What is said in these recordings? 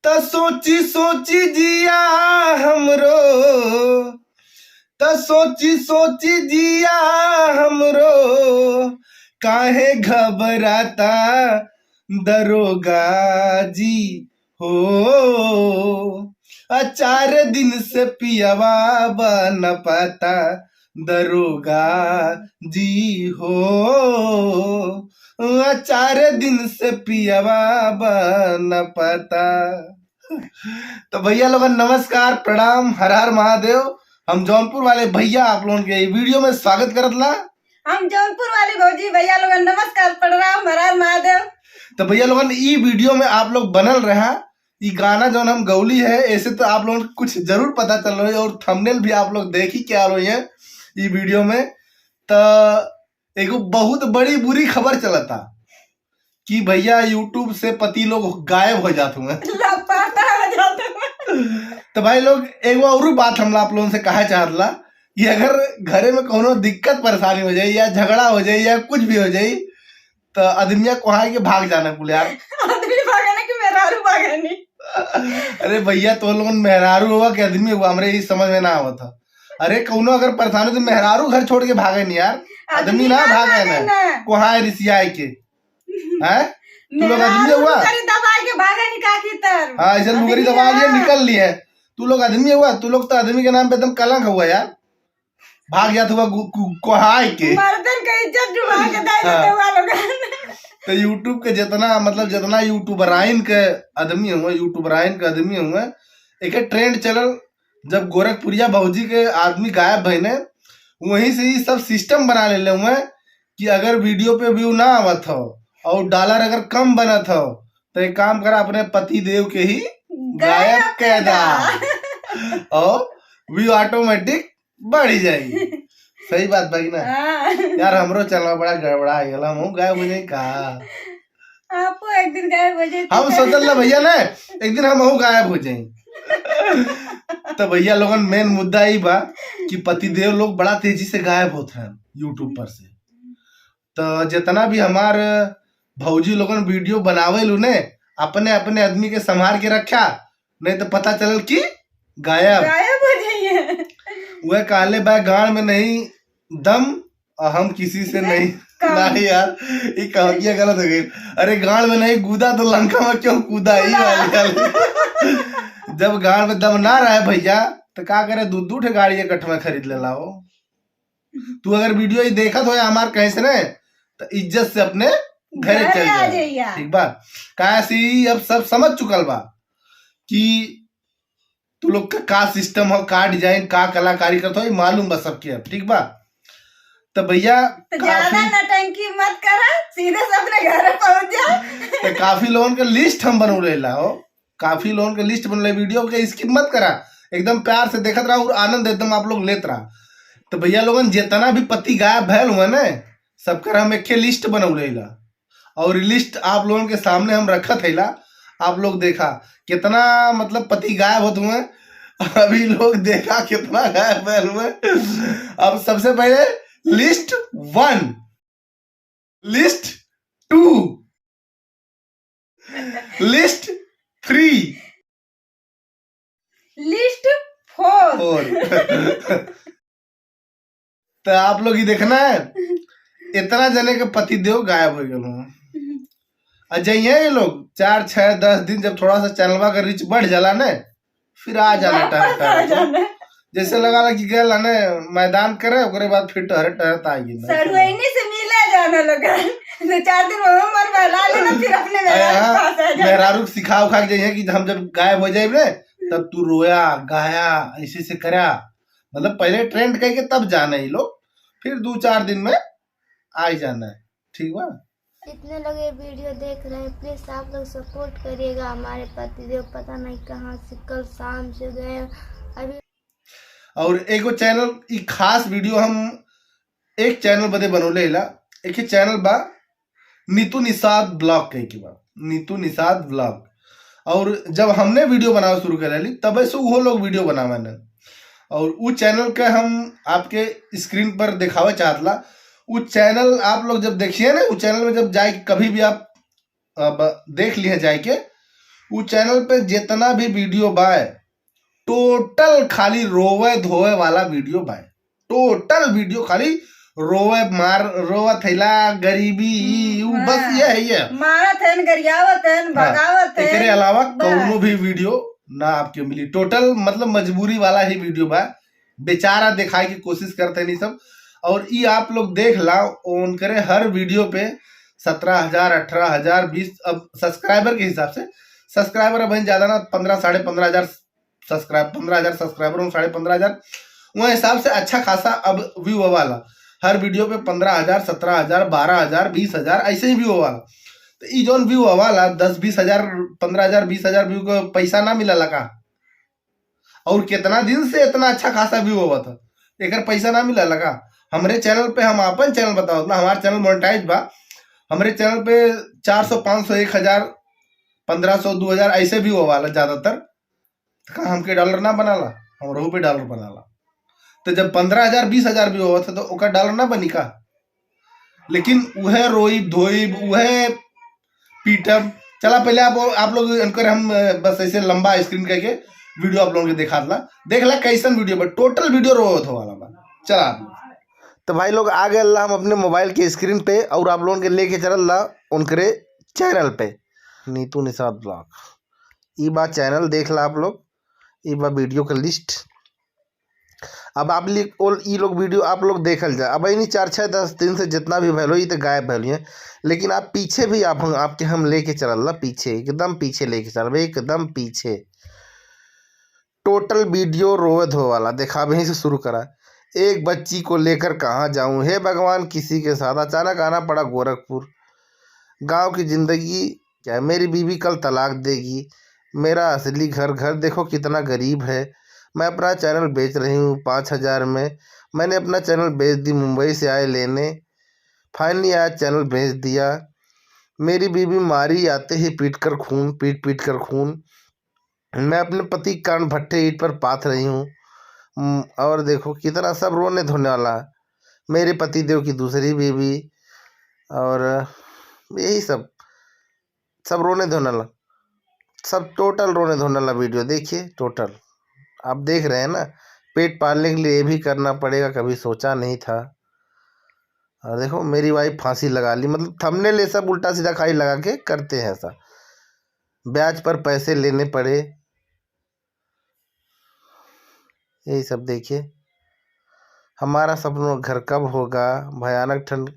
त सोची सोची जिया हमरो, त सोची सोची जिया हमरो, काहे घबराता दरोगा जी हो। 4 दिन से पियवा बन पाता दरोगा जी हो। 4 दिन से पियवा बन पाता। तो भैया लोग नमस्कार, प्रणाम, हर हर महादेव। हम जौनपुर वाले भैया आप लोगों के वीडियो में स्वागत करत ला। हम जौनपुर वाली भौजी भैया लोग नमस्कार, प्रणाम, हर हर महादेव। तो भैया लोगन ई वीडियो में आप लोग बनल रहा। ई गाना जो हम गौली है ऐसे तो आप लोगों को कुछ जरूर पता चल रहा है और थंबनेल भी आप लोग देख ही क्या रही है ई वीडियो में। तो एगो बहुत बड़ी बुरी खबर चला था कि भैया यूट्यूब से पति लोग गायब हो जाते हैं, लापता हो जाते हैं। तो भाई लोग एगो और बात हम आप लोगों से कहा चाहत ला कि अगर घरे में कोनो दिक्कत परेशानी हो जाए या झगड़ा हो जाए या कुछ भी हो जाए तो आदमिया को के भाग जाना कुल यार। आदमी भागने की मेहरारू भागनी। अरे भैया तो लोगन मेहरारू हुआ कि आदमी हुआ, हमरे ये समझ में ना आवत था। अरे कौनो अगर परेशानी तो मेहरारू घर छोड़ के भागे नहीं यार, आदमी ना भागे ना कोहा रिसिया के हैं। तू लोग आदमी हुआ दबा के भागे निकाल की तर। हाँ ऐसे मुगरी दबा लिए निकल लिए। तू लोग आदमी हुआ, तू लोग तो आदमी के नाम पे एकदम कलंक हुआ यार। भाग जात हुआ कोहाय के मर्दन का इज्जत डुबा के दे देते हुआ लोग। तो यूट्यूब के जितना यूट्यूबराइन के आदमी हुए, यूट्यूबराइन के आदमी हुए, एक ट्रेंड चलल जब गोरखपुरिया भौजी के आदमी गायब भइने, वहीं से ही सब सिस्टम बना ले हुए कि अगर वीडियो पे व्यू ना आवत हो और डॉलर अगर कम बनत हो तो एक काम करा अपने पति देव के ही गायब कर दा और व्यू ऑटोमेटिक बढ़ जाई। सही बात भाई ना यार। हमरो चलना बड़ा गड़बड़ा गया, हम गायब हो जाए का। आपको एक दिन गायब हो जाए। हम सोचल ना भैया ना एक दिन हम गायब हो जाए। तो भैया लोगन मेन मुद्दा ही बा कि पतिदेव लोग बड़ा तेजी से गायब होते हैं यूट्यूब पर से। तो जितना भी हमार भौजी लोगन वीडियो बनावे लू ने अपने अपने आदमी के संभाल के रखा, नहीं तो पता चलल कि गायब हो जाइए। वह काले बा गाड़ में नहीं दम और हम किसी से नहीं। नहीं यार ये कहानियां गलत हो गई। अरे गाड़ में नहीं कूदा तो लंका में क्यों कूदा ही वाली। जब गाड़ में दम ना रहे भैया तो क्या करे, दू ठे गाड़ी इकट्ठ में खरीद ले लाओ। तू अगर वीडियो ही देखा तो हमार कहीं से न तो इज्जत से अपने घरे चल जाए, ठीक बा। कैसी अब सब समझ चुकल बा कि तू लोग का सिस्टम हो, का डिजाइन, का कलाकारी करते हो मालूम बा सबके अब, ठीक बा। तो भैया ज्यादा नटंकी मत करा, सीधे से अपने घर पहुंच जा। तो काफी लोगों के लिस्ट हम बनौले ला हो, काफी लोगों के लिस्ट बनौले, वीडियो के स्किप मत करा, एकदम प्यार से देखत रहा और आनंद एकदम आप लोग लेत रहा। तो भैया लोगन जितना भी पति गायब भैल हुआ ना सबकर हम एक लिस्ट बनौले ला और लिस्ट आप लोगों के सामने हम रखत है ला। आप लोग देखा कितना मतलब पति गायब होते हुए, अभी लोग देखा कितना गायब भैल हुए। अब सबसे पहले लिस्ट 1, लिस्ट 2, लिस्ट 3, लिस्ट 4। तो आप लोग ही देखना है इतना जने के पति देव गायब हो गए। अजय ये लोग 4, 6, 10 दिन जब थोड़ा सा चैनलवा का रीच बढ़ जाला ने फिर आ जाना टहर। जैसे लगा कि गया ना मैदान करे ओकरे बाद फिर टहरत आएगी ना सरुआइनी से मिले जाना लोग 2-4 दिन उमर बहला लेना फिर अपने मेहरारू सिखा उखा के जाइए कि हम जब गायब हो जाए तब तू रोया गाया ऐसे से करा, मतलब पहले ट्रेंड कह के तब जाना ही लोग, फिर 2-4 दिन में आ ही जाना है, ठीक बा। इतने लोग ये वीडियो देख रहे हैं, प्लीज आप लोग सपोर्ट करिएगा। हमारे पतिदेव पता नहीं कहाँ से कल शाम से गए अभी। और एगो चैनल ई खास वीडियो हम एक चैनल बदे बनौले ला, एक ही चैनल बा नीतू निषाद ब्लॉग कह के बा, नीतू निषाद ब्लॉग। और जब हमने वीडियो बनाना शुरू कर ली तब से वो लोग वीडियो बनावे न, और वो चैनल के हम आपके स्क्रीन पर दिखावे चाहतला। वो चैनल आप लोग जब देखिए ना, वो चैनल में जब जाए कभी भी आप देख लिए जाए के, वो चैनल पे जितना भी वीडियो बाय टोटल खाली रोवे धोवे वाला वीडियो बाय, टोटल वीडियो खाली रोवे मार रोवा थैला गरीबी बस ये है ये मारत है गरियावत है भगावत है। एकरे अलावा कौनो भी वीडियो ना आपके मिली, टोटल मतलब मजबूरी वाला ही वीडियो बा, बेचारा दिखाए की कोशिश करते नहीं सब। और ये आप लोग देख ला ऑन करे हर वीडियो पे 17,000 18,000 20 अब सब्सक्राइबर के हिसाब से, सब्सक्राइबर अब ज्यादा ना 15 साढ़े 15,000 सब्सक्राइब 15,000 सब्सक्राइबर 15,500 वह हिसाब से अच्छा खासा अब व्यू वाला हर वीडियो पे 15,000 17,000 12,000 20,000 ऐसे ही व्यू वाला। तो ई जोन व्यू वाला 10-20,000 15,000 20,000 व्यू को पैसा ना मिला लगा, और कितना दिन से इतना अच्छा खासा व्यू हुआ था एक पैसा ना मिला लगा। हमारे चैनल पे हम अपन चैनल बताओ ना, हमारा चैनल मोनेटाइज बा, हमारे चैनल पे 400 500 1,000 1500 2,000 ऐसे भी हुआ वाला ज्यादातर। तो हमके डॉलर ना बनाला, हम रहू पे डॉलर बनाला। तो जब 15,000 20,000 भी हुआ था तो ओका डॉलर ना बनी का, लेकिन वह रोई धोई वह पीटब। चला पहले आप लोग इनकर हम बस ऐसे लंबा स्क्रीन करके वीडियो आप लोगों के दिखा देख ला कैसन वीडियो बा, टोटल वीडियो रोवत हो वाला बा। चला आप लोग तो भाई लोग आ गए हम अपने मोबाइल के स्क्रीन पे, और आप लोगों के लेके चल ला उनके चैनल पे नीतू निषाद ब्लॉग। ई बा चैनल देख ला आप लोग, ई बा वीडियो का लिस्ट। अब आप ई लोग वीडियो आप लोग देखल जाए, अब नहीं 4-6-10 दिन से जितना भी भैलो ये तो गायब भैलो है, लेकिन आप पीछे भी आपके हम लेके चल ला, पीछे एकदम पीछे लेके चल एकदम पीछे। टोटल वीडियो रोवत हो वाला देखा वहीं से शुरू करा। एक बच्ची को लेकर कहाँ जाऊं, हे भगवान किसी के साथ अचानक आना पड़ा गोरखपुर। गांव की जिंदगी क्या, मेरी बीवी कल तलाक देगी, मेरा असली घर देखो कितना गरीब है। मैं अपना चैनल बेच रही हूँ 5,000 में, मैंने अपना चैनल बेच दी, मुंबई से आए लेने, फाइनली आज चैनल बेच दिया। मेरी बीवी मारी आते ही पीट कर खून। मैं अपने पति के कारण भट्टे ईंट पर पाथ रही हूँ, और देखो कितना सब रोने धोने वाला। मेरे पति देव की दूसरी बीवी, और यही सब रोने धोने वाला, सब टोटल रोने धोने वाला वीडियो देखिए। टोटल आप देख रहे हैं ना, पेट पालने के लिए ये भी करना पड़ेगा, कभी सोचा नहीं था। और देखो मेरी वाइफ फांसी लगा ली, मतलब थंबनेल ये सब उल्टा सीधा खाई लगा के करते हैं ऐसा। ब्याज पर पैसे लेने पड़े, यही सब देखिए। हमारा सपनों घर कब होगा, भयानक ठंड,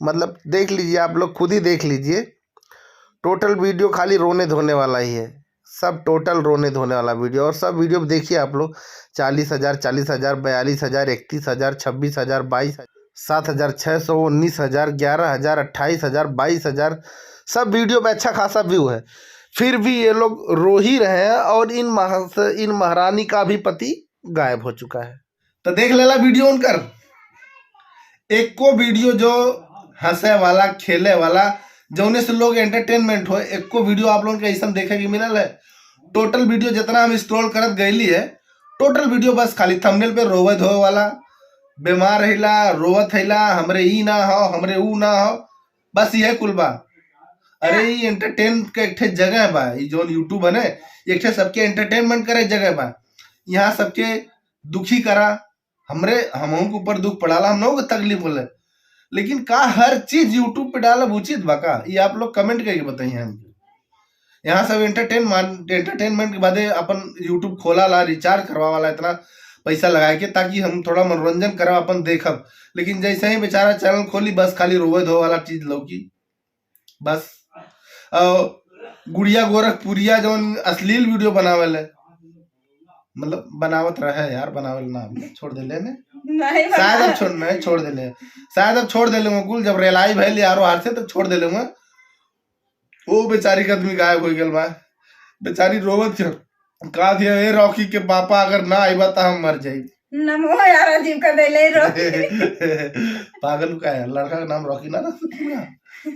मतलब देख लीजिए आप लोग खुद ही देख लीजिए। टोटल वीडियो खाली रोने धोने वाला ही है, सब टोटल रोने धोने वाला वीडियो। और सब वीडियो देखिए आप लोग 40,000 40,000 42,000 31,000 26,000 22,000 7,600 19,000 11,000 28,000 22,000 सब वीडियो में अच्छा खासा व्यू है। फिर भी ये लोग रो ही रहे हैं, और इन महारानी का भी पति गायब हो चुका है। तो देख लेला वीडियो उनकर, एक को वीडियो जो हंसे वाला खेले वाला जौने से लोग एंटरटेनमेंट हो, एक को वीडियो आप लोगों के ऐसा देखे की मिलल है। टोटल वीडियो जितना हम स्क्रॉल करत गईली है, टोटल वीडियो बस खाली थंबनेल पे रोवे धोवे वाला, बीमार रहिला रोवत हैला, हमरे ई ना हो हमरे ऊ ना हो, बस यह कुल बा। अरे ये एंटरटेन का एक जगह बा, ये जो यूट्यूब है ना, एक सबके एंटरटेनमेंट करे जगह बा। यहाँ सबके दुखी करा, हमरे हमों के ऊपर दुख पड़ाला, हम लोगों को तकलीफ बोले, लेकिन का हर चीज यूट्यूब पे डालब उचित बा का? ये आप लोग कमेंट करके बताइए हमको। यहाँ सब एंटरटेनमेंट के बाद अपन यूट्यूब खोला ला, रिचार्ज करवा वाला इतना पैसा लगा के, ताकि हम थोड़ा मनोरंजन करा अपन देखब। लेकिन जैसे ही बेचारा चैनल खोली बस खाली रोवे धो वाला चीज लौकी बस। गुड़िया गोरखपुरिया जो अश्लील वीडियो बनावल है, मतलब बनावत रहे यार, बनावल ना छोड़ दे लेने, शायद अब छोड़ दे ले, शायद अब छोड़ दे ले कुल, जब रेलाई भैल यारो हार से तो छोड़ दे ले। वो बेचारी का आदमी गायब हो गया, बेचारी रोवत का दिया, ए रॉकी के पापा अगर ना आईबा तो हम मर जाई। नमो यार अजीब कर देले रॉकी पागल का है, लड़का का नाम रॉकी ना रखा,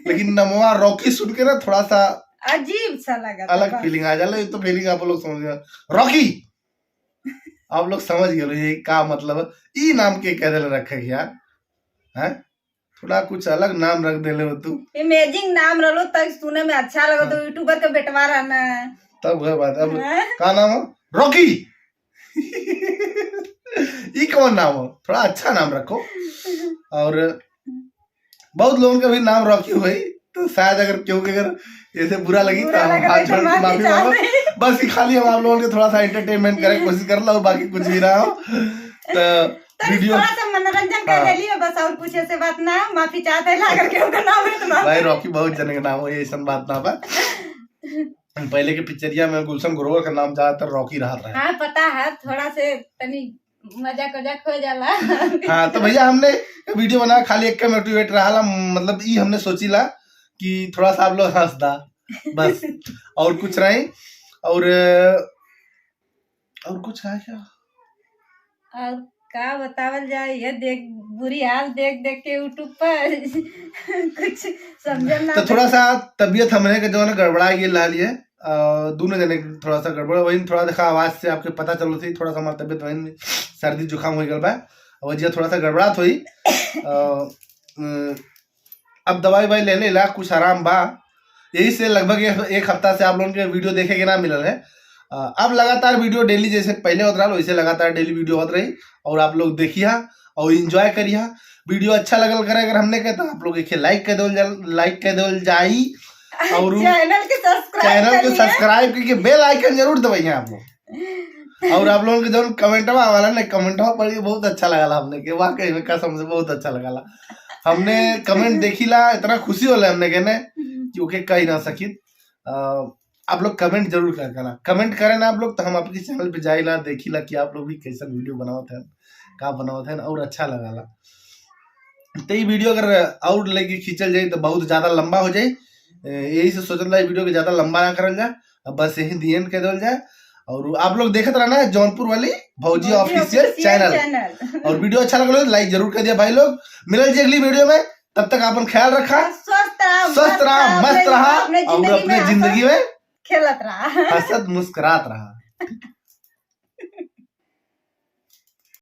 लेकिन नमोआ रॉकी सुन के ना थोड़ा सा अजीब सा लगा, अलग फीलिंग आ जाला। तो फीलिंग आप लोग समझ गए, रॉकी आप लोग समझ गए ये का मतलब है। ई नाम के कह दिल रखे यार, हैं थोड़ा कुछ अलग नाम रख देले हो तू। इमेजिंग नाम रलो तक सुने में अच्छा लगा तो यूट्यूबर का बेटवा रहना। तब वह बात। अब का नाम हो? रॉकी। ये कौन नाम हो? थोड़ा अच्छा नाम रखो। और बहुत लोगों का भी नाम रॉकी हुई, तो शायद अगर क्योंकि अगर ऐसे बुरा लगी तो हम हाथ जोड़ के माफी मांगो। बस ये खाली हम आप लोगों के थोड़ा सा एंटरटेनमेंट करे कोशिश कर लो, बाकी कुछ भी ना हो। तो वीडियो थोड़ा सा मनोरंजन कर लिए बस, और कुछ ऐसे बात ना। माफी चाहते हैं लाकर के उनका नाम है तुम्हारा। भाई रॉकी बहुत जने का नाम हो, ये ऐसा बात ना बा। पहले के पिक्चरिया में गुलशन ग्रोवर का नाम ज्यादातर रॉकी रहा था। हाँ पता है, थोड़ा से तनी मजाक वजाक हो जाला। हाँ तो भैया हमने वीडियो बना खाली एक मोटिवेट रहा, मतलब ये हमने सोचीला कि थोड़ा सा आप लोग हंसदा बस, और कुछ नहीं। और कुछ है क्या? और का बतावल जाए, ये देख बुरी हाल देख देख के यूट्यूब पर कुछ समझना। तो थोड़ा सा तबीयत हमने के जो है गड़बड़ा गई लाल है, दोनों जने थोड़ा सा गड़बड़ वही, थोड़ा देखा आवाज से आपके पता चलो थी थोड़ा सा हमारी तबीयत वही सर्दी जुकाम हो गया बा, वजह थोड़ा सा गड़बड़ात हुई। अब दवाई वाई ले ला, कुछ आराम बा। यही से लगभग एक हफ्ता से आप लोगों के वीडियो देखे के ना मिलल है। अब लगातार वीडियो डेली जैसे पहले होता रहा वैसे लगातार डेली वीडियो होत रही, और आप लोग देखिए और एंजॉय करिए। वीडियो अच्छा लगल करे अगर हमने कहे तो आप लोग एक लाइक कर दो जाई, और चैनल के सब्सक्राइब करके बेल आइकन जरूर दबाइए आप लोग। और आप लोगों के जो कमेंटवा वाला ने कमेंटवा पढ़ के बहुत अच्छा लगा हमने के, वाकई में कसम से बहुत अच्छा लगा। हमने कमेंट देखिला, इतना खुशी होला हमने कहने क्योंकि कह ना सकी। आप लोग कमेंट जरूर करना, कमेंट करें ना आप लोग तो हम आपके चैनल पे जाइला देखिला कि आप लोग भी कैसा वीडियो बनावत हैं, का बनावत हैं, और अच्छा लगा। तो ये वीडियो अगर और लेके खींचल जाए तो बहुत ज्यादा लंबा हो जाए, यही से सोचल जाए वीडियो के ज्यादा लंबा ना करल जाए, अब बस यही दी एंड कह दल जाए। और आप लोग देखते रहना है जौनपुर वाली भौजी ऑफिशियल चैनल। और वीडियो अच्छा लगा लाइक जरूर कर दिया भाई लोग। मिलल जी अगली वीडियो में, तब तक आपन ख्याल रखा, स्वस्थ रहा, मस्त रहा, और अपने जिंदगी में खेलत रहा, हंसत मुस्कुरात रहा।